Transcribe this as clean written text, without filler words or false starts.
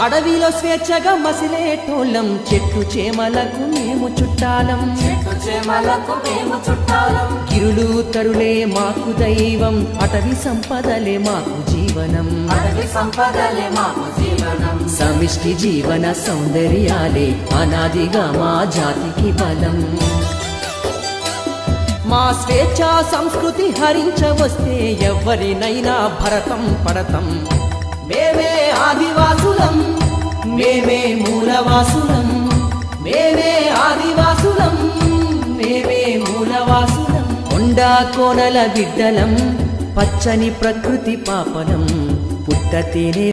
అడవిలో స్వేచ్ఛగా మసిలేటోళ్ళం చెట్టు చేమలకు మేము చుట్టాలం గిరులు తరులే మాకు దైవం అటవీ సంపదలే మాకు జీవనం సమిష్టి జీవన సౌందర్యాలే అనాదిగా మా జాతికి బలం మా స్వేచ్ఛా సంస్కృతి హరించవస్తే ఎవరినైనా భరతం పడతం మేమే ఆదివాసులం మేమే మూలవాసులం మేమే ఆదివాసులం మేమే మూలవాసులం కొండా కోనల బిడ్డలం పచ్చని ప్రకృతి పాపనం పుట్టతేనే